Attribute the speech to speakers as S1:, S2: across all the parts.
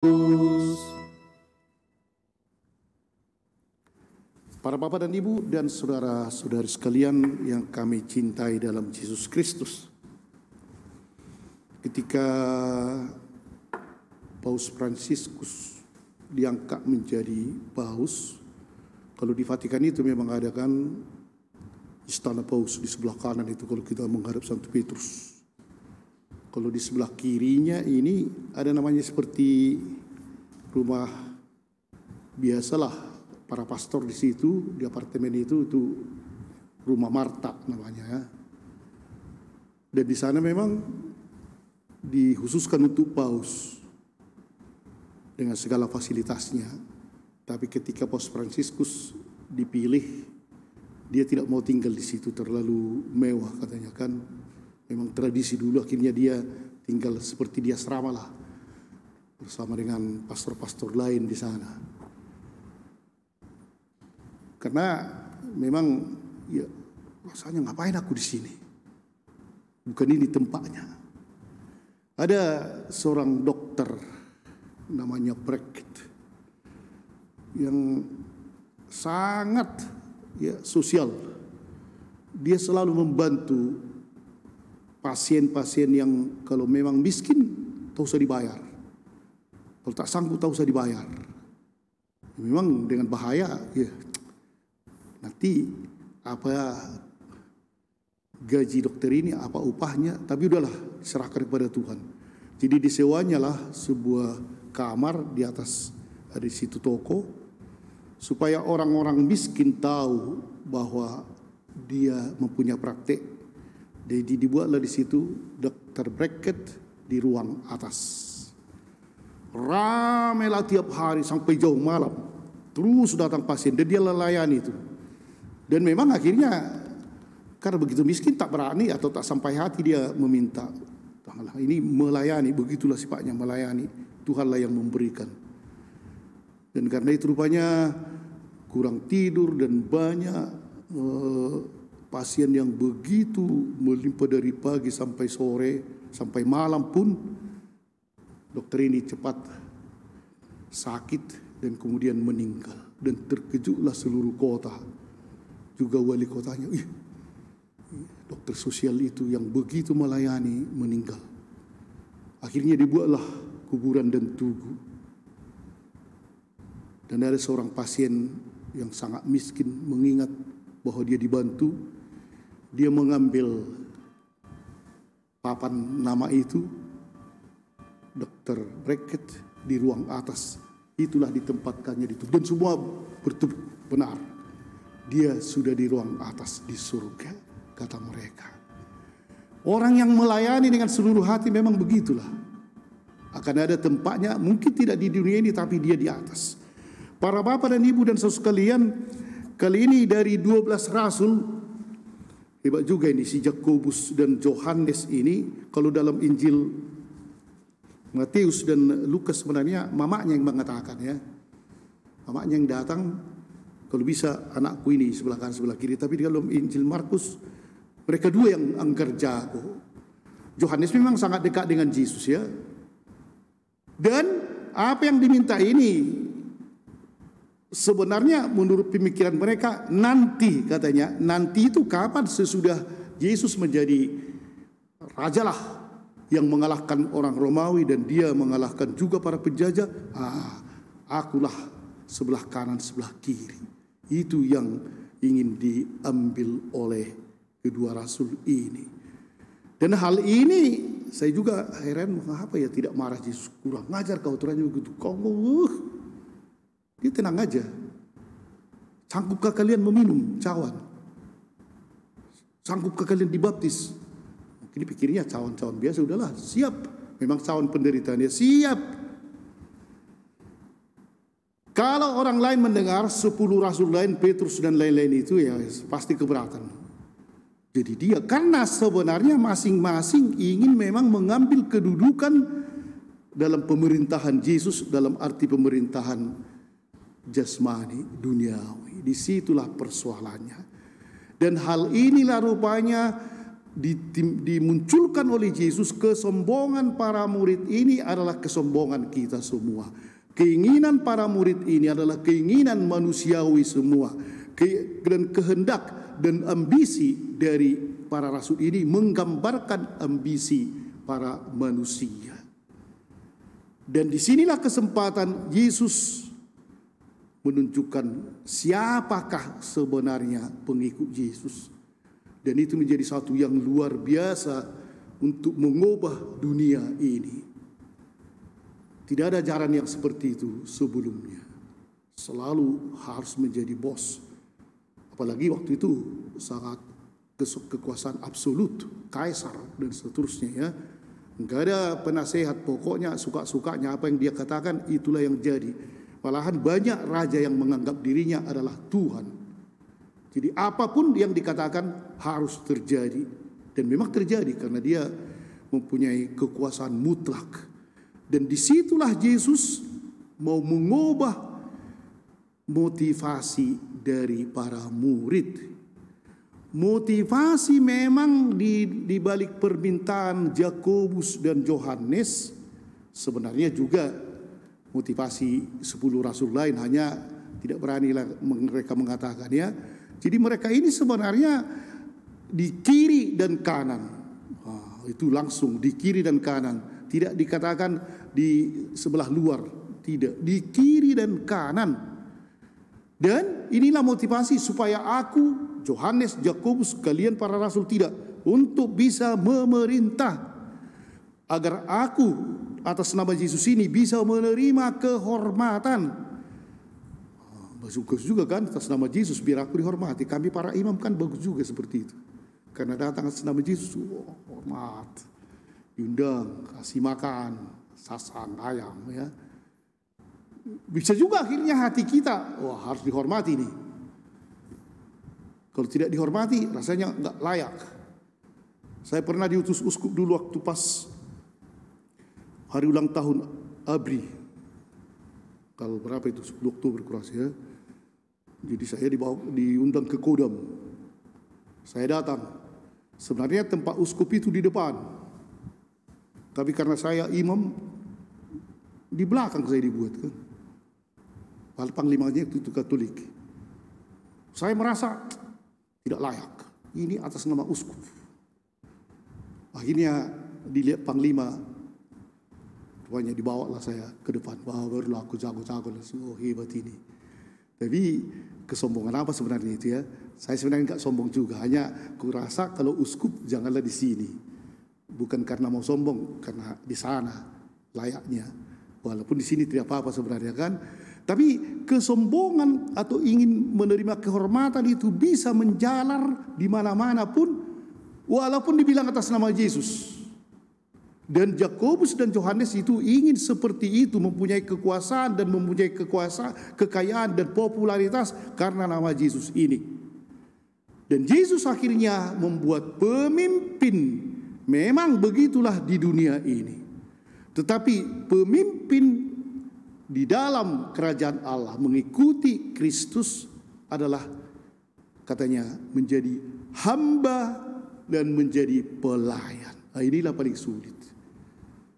S1: Para bapak dan ibu dan saudara-saudari sekalian yang kami cintai dalam Yesus Kristus, ketika Paus Fransiskus diangkat menjadi paus, kalau di Vatikan itu memang ada kan istana paus di sebelah kanan itu kalau kita menghadap Santo Petrus. Kalau di sebelah kirinya ini ada namanya seperti rumah biasalah. Para pastor di situ, di apartemen itu rumah Marta namanya. Dan di sana memang dikhususkan untuk paus dengan segala fasilitasnya. Tapi ketika Paus Fransiskus dipilih, dia tidak mau tinggal di situ, terlalu mewah katanya kan. Memang tradisi dulu, akhirnya dia tinggal seperti di asrama lah, bersama dengan pastor-pastor lain di sana. Karena memang ya rasanya ngapain aku di sini? Bukan ini tempatnya. Ada seorang dokter namanya Becket yang sangat sosial. Dia selalu membantu pasien-pasien yang kalau memang miskin tak usah dibayar. Kalau tak sanggup tak usah dibayar. Memang dengan bahaya ya. Nanti apa gaji dokter ini, apa upahnya, tapi udahlah serahkan kepada Tuhan. Jadi disewanya lah sebuah kamar di atas, ada di situ toko, supaya orang-orang miskin tahu bahwa dia mempunyai praktek. Jadi dibuatlah di situ dokter Becket di ruang atas. Ramailah tiap hari sampai jauh malam, terus datang pasien dan dia layani itu. Dan memang akhirnya karena begitu miskin tak berani atau tak sampai hati dia meminta. Ini melayani, begitulah sifatnya melayani. Tuhanlah yang memberikan. Dan karena itu rupanya kurang tidur dan banyak pasien yang begitu melimpah dari pagi sampai sore, sampai malam pun dokter ini cepat sakit dan kemudian meninggal. Dan terkejutlah seluruh kota. Juga wali kotanya, dokter sosial itu yang begitu melayani meninggal. Akhirnya dibuatlah kuburan dan tugu. Dan ada seorang pasien yang sangat miskin mengingat bahwa dia dibantu. Dia mengambil papan nama itu, dokter Becket di ruang atas. Itulah ditempatkannya di situ. Dan semua benar. Dia sudah di ruang atas di surga, kata mereka. Orang yang melayani dengan seluruh hati memang begitulah. Akan ada tempatnya, mungkin tidak di dunia ini, tapi dia di atas. Para bapak dan ibu dan saudara sekalian, kali ini dari 12 rasul, hebat juga ini si Yakobus dan Yohanes ini. Kalau dalam Injil Matius dan Lukas sebenarnya mamanya yang mengatakan ya. Mamanya yang datang. Kalau bisa anakku ini sebelah kanan sebelah kiri. Tapi di dalam Injil Markus mereka dua yang angker jago. Yohanes memang sangat dekat dengan Yesus ya. Dan apa yang diminta ini sebenarnya menurut pemikiran mereka nanti katanya. Nanti itu kapan sesudah Yesus menjadi raja lah yang mengalahkan orang Romawi dan dia mengalahkan juga para penjajah. Akulah sebelah kanan sebelah kiri. Itu yang ingin diambil oleh kedua rasul ini. Dan hal ini saya juga heran, mengapa ya tidak marah Yesus, kurang ngajar kau terangnya begitu. Dia tenang aja. Sanggupkah kalian meminum cawan? Sanggupkah kalian dibaptis? Mungkin pikirnya cawan-cawan biasa, udahlah siap. Memang cawan penderitaannya siap. Kalau orang lain mendengar 10 rasul lain, Petrus dan lain-lain itu ya pasti keberatan. Jadi dia karena sebenarnya masing-masing ingin memang mengambil kedudukan dalam pemerintahan Yesus, dalam arti pemerintahan jasmani duniawi. Disitulah persoalannya. Dan hal inilah rupanya dimunculkan oleh Yesus, kesombongan para murid ini adalah kesombongan kita semua. Keinginan para murid ini adalah keinginan manusiawi semua. Dan kehendak dan ambisi dari para rasul ini menggambarkan ambisi para manusia. Dan disinilah kesempatan Yesus menunjukkan siapakah sebenarnya pengikut Yesus. Dan itu menjadi satu yang luar biasa untuk mengubah dunia ini. Tidak ada ajaran yang seperti itu sebelumnya. Selalu harus menjadi bos. Apalagi waktu itu sangat kekuasaan absolut, kaisar dan seterusnya ya. Enggak ada penasehat, pokoknya suka-sukanya apa yang dia katakan itulah yang jadi. Malahan banyak raja yang menganggap dirinya adalah Tuhan. Jadi apapun yang dikatakan harus terjadi. Dan memang terjadi karena dia mempunyai kekuasaan mutlak. Dan disitulah Yesus mau mengubah motivasi dari para murid. Motivasi memang di balik permintaan Yakobus dan Yohanes sebenarnya juga motivasi 10 rasul lain, hanya tidak beranilah mereka mengatakan ya. Jadi mereka ini sebenarnya di kiri dan kanan. Itu langsung di kiri dan kanan, tidak dikatakan di sebelah luar, tidak, di kiri dan kanan. Dan inilah motivasi supaya aku, Yohanes, Yakobus, kalian para rasul tidak, untuk bisa memerintah, agar aku atas nama Yesus ini bisa menerima kehormatan. Bagus juga kan atas nama Yesus biar aku dihormati. Kami para imam kan bagus juga seperti itu. Karena datang atas nama Yesus, hormat, diundang, kasih makan, sasang, ayam ya. Bisa juga akhirnya hati kita, wah harus dihormati nih. Kalau tidak dihormati rasanya nggak layak. Saya pernah diutus uskup dulu waktu pas hari ulang tahun ABRI. Kalau berapa itu 10 Oktober kurasa ya. Jadi saya diundang ke Kodam. Saya datang. Sebenarnya tempat uskup itu di depan. Tapi karena saya imam, di belakang saya dibuat kan. Panglimanya itu Katolik. Saya merasa tidak layak. Ini atas nama uskup. Akhirnya dilihat panglima, rupanya dibawalah saya ke depan. Wah, barulah aku jago-jago. Oh, hebat ini. Tapi kesombongan apa sebenarnya itu ya? Saya sebenarnya enggak sombong juga. Hanya kurasa kalau uskup janganlah di sini. Bukan karena mau sombong, karena di sana layaknya. Walaupun di sini tidak apa-apa sebenarnya kan. Tapi kesombongan atau ingin menerima kehormatan itu bisa menjalar di mana-mana pun, walaupun dibilang atas nama Yesus. Dan Yakobus dan Yohanes itu ingin seperti itu, mempunyai kekuasaan dan mempunyai kekayaan dan popularitas karena nama Yesus ini. Dan Yesus akhirnya membuat pemimpin. Memang begitulah di dunia ini. Tetapi pemimpin di dalam kerajaan Allah mengikuti Kristus adalah katanya menjadi hamba dan menjadi pelayan. Nah, inilah paling sulit.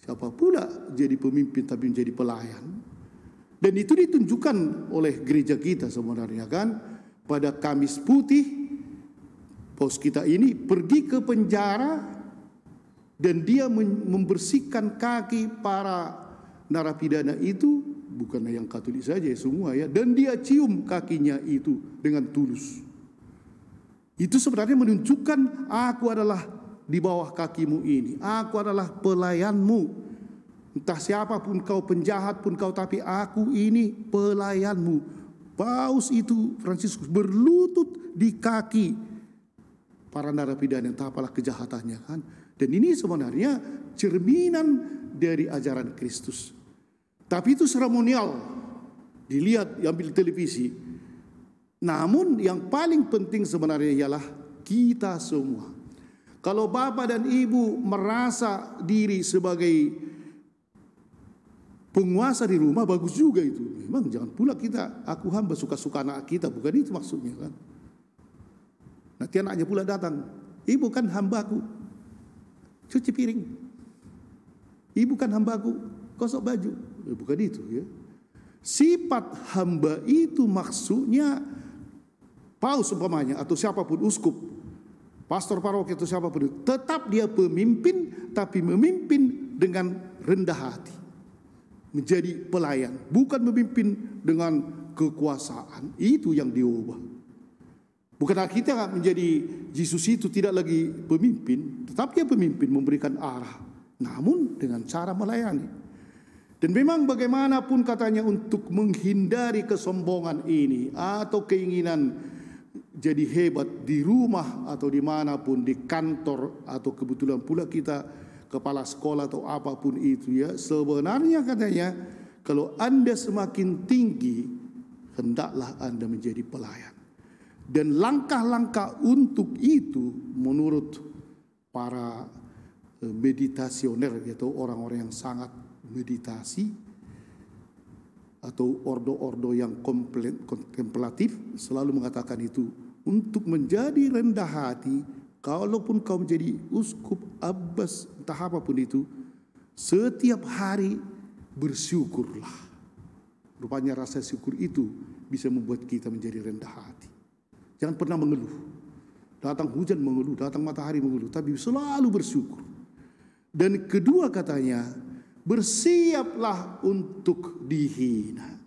S1: Siapa pula jadi pemimpin tapi menjadi pelayan. Dan itu ditunjukkan oleh gereja kita sebenarnya kan. Pada Kamis Putih, paus kita ini pergi ke penjara dan dia membersihkan kaki para narapidana itu. Bukan yang Katolik saja semua ya. Dan dia cium kakinya itu dengan tulus. Itu sebenarnya menunjukkan aku adalah di bawah kakimu ini. Aku adalah pelayanmu. Entah siapapun kau, penjahat pun kau, tapi aku ini pelayanmu. Paus itu Fransiskus berlutut di kaki para narapidana, entah apalah kejahatannya kan. Dan ini sebenarnya cerminan dari ajaran Kristus. Tapi itu seremonial, dilihat, ambil televisi. Namun yang paling penting sebenarnya ialah kita semua. Kalau bapak dan ibu merasa diri sebagai penguasa di rumah, bagus juga itu. Memang jangan pula kita, aku hamba suka-suka anak kita, bukan itu maksudnya kan. Nanti anaknya pula datang, Ibu kan hambaku, cuci piring. Ibu kan hambaku, gosok baju. Bukan itu ya. Sifat hamba itu maksudnya paus umpamanya, atau siapapun, uskup, pastor paroki atau siapapun itu, tetap dia pemimpin, tapi memimpin dengan rendah hati. Menjadi pelayan, bukan memimpin dengan kekuasaan. Itu yang diubah. Bukan kita menjadi Yesus itu tidak lagi pemimpin, tetapi dia pemimpin, memberikan arah, namun dengan cara melayani. Dan memang bagaimanapun katanya, untuk menghindari kesombongan ini atau keinginan jadi hebat di rumah atau dimanapun, di kantor, atau kebetulan pula kita kepala sekolah atau apapun itu ya, sebenarnya katanya kalau Anda semakin tinggi, hendaklah Anda menjadi pelayan. Dan langkah-langkah untuk itu menurut para meditasioner, yaitu orang-orang yang sangat meditasi atau ordo-ordo yang kontemplatif, selalu mengatakan itu, untuk menjadi rendah hati, kalaupun kau menjadi uskup, abbas, entah apapun itu, setiap hari bersyukurlah. Rupanya rasa syukur itu bisa membuat kita menjadi rendah hati. Jangan pernah mengeluh. Datang hujan mengeluh, datang matahari mengeluh, tapi selalu bersyukur. Dan kedua katanya, bersiaplah untuk dihina.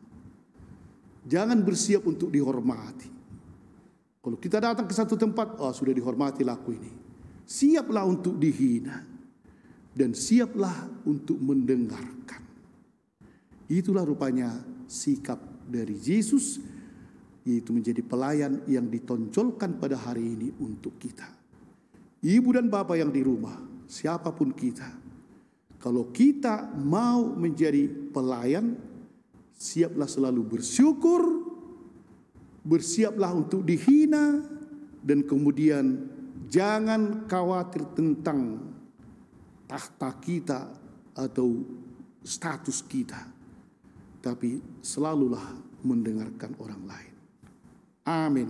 S1: Jangan bersiap untuk dihormati. Kalau kita datang ke satu tempat, oh sudah dihormati laku ini. Siaplah untuk dihina. Dan siaplah untuk mendengarkan. Itulah rupanya sikap dari Yesus, yaitu menjadi pelayan yang ditonjolkan pada hari ini untuk kita. Ibu dan bapak yang di rumah, siapapun kita, kalau kita mau menjadi pelayan, siaplah selalu bersyukur, bersiaplah untuk dihina, dan kemudian jangan khawatir tentang tahta kita atau status kita, tapi selalulah mendengarkan orang lain. Amin.